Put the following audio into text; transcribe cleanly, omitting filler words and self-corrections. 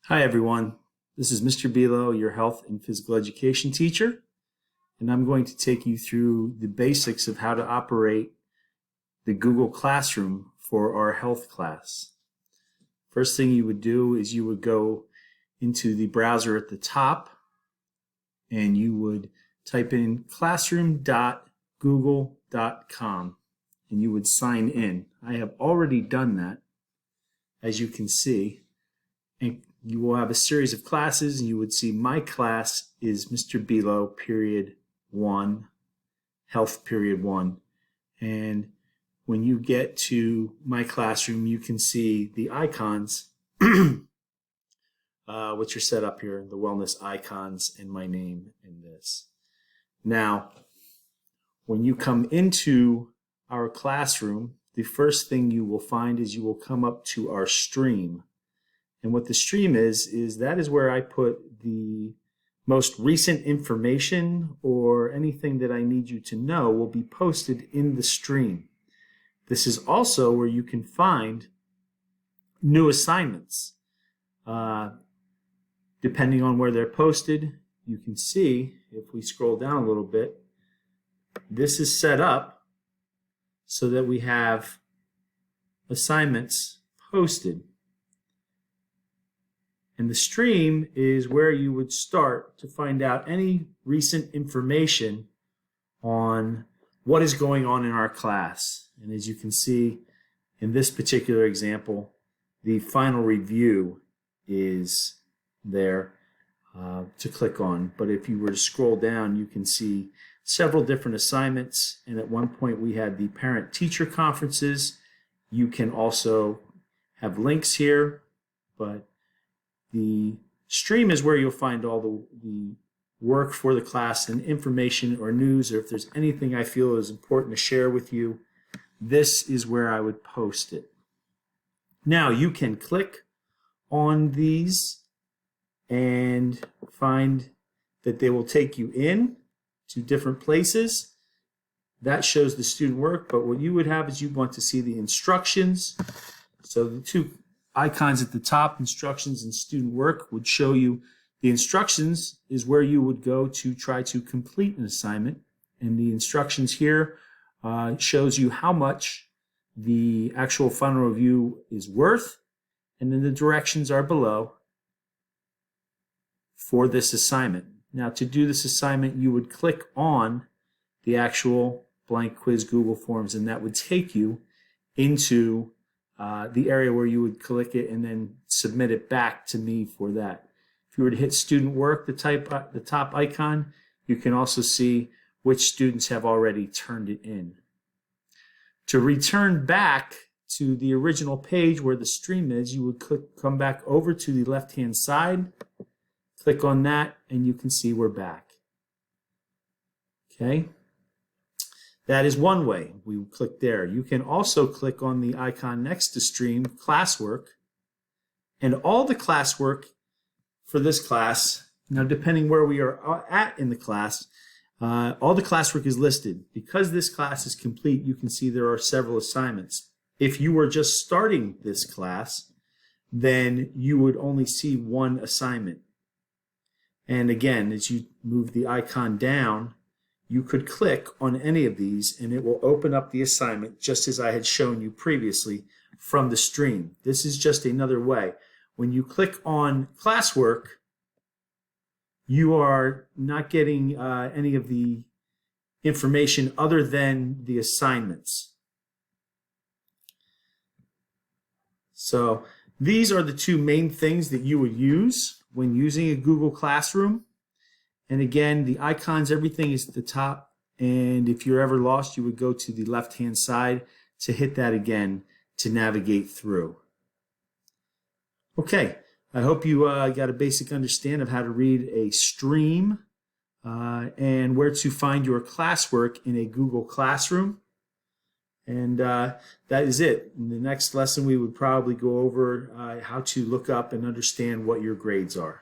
Hi everyone, this is Mr. Bilo, your health and physical education teacher, and I'm going to take you through the basics of how to operate the Google Classroom for our health class. First thing you would do is you would go into the browser at the top and you would type in classroom.google.com and you would sign in. I have already done that, as you can see, and you will have a series of classes and you would see my class is Mr. Bilo period 1, health period 1. And when you get to my classroom, you can see the icons which are set up here, the wellness icons and my name in this. Now, when you come into our classroom, the first thing you will find is you will come up to our stream. And what the stream is that is where I put the most recent information or anything that I need you to know will be posted in the stream. This is also where you can find new assignments. Depending on where they're posted, you can see, if we scroll down a little bit, this is set up so that we have assignments posted. And the stream is where you would start to find out any recent information on what is going on in our class. And as you can see in this particular example, the final review is there to click on. But if you were to scroll down, you can see several different assignments. And at one point we had the parent-teacher conferences. You can also have links here, but the stream is where you'll find all the work for the class and information or news, or if there's anything I feel is important to share with you, this is where I would post it. Now you can click on these and find that they will take you in to different places. That shows the student work, but what you would have is you want to see the instructions. So the two icons at the top, instructions and student work, would show you the instructions is where you would go to try to complete an assignment. And the instructions here shows you how much the actual final review is worth. And then the directions are below for this assignment. Now to do this assignment, you would click on the actual blank quiz Google Forms, and that would take you into the area where you would click it and then submit it back to me for that. If you were to hit student work, the top icon, you can also see which students have already turned it in. To return back to the original page where the stream is, you would come back over to the left-hand side, click on that, and you can see we're back. Okay? That is one way. We would click there. You can also click on the icon next to stream, classwork, and all the classwork for this class, now depending where we are at in the class, all the classwork is listed. Because this class is complete, you can see there are several assignments. If you were just starting this class, then you would only see one assignment. And again, as you move the icon down, you could click on any of these and it will open up the assignment just as I had shown you previously from the stream. This is just another way. When you click on classwork, you are not getting any of the information other than the assignments. So these are the two main things that you would use when using a Google Classroom. And again, the icons, everything is at the top. And if you're ever lost, you would go to the left-hand side to hit that again to navigate through. Okay, I hope you got a basic understanding of how to read a stream and where to find your classwork in a Google Classroom. And that is it. In the next lesson, we would probably go over how to look up and understand what your grades are.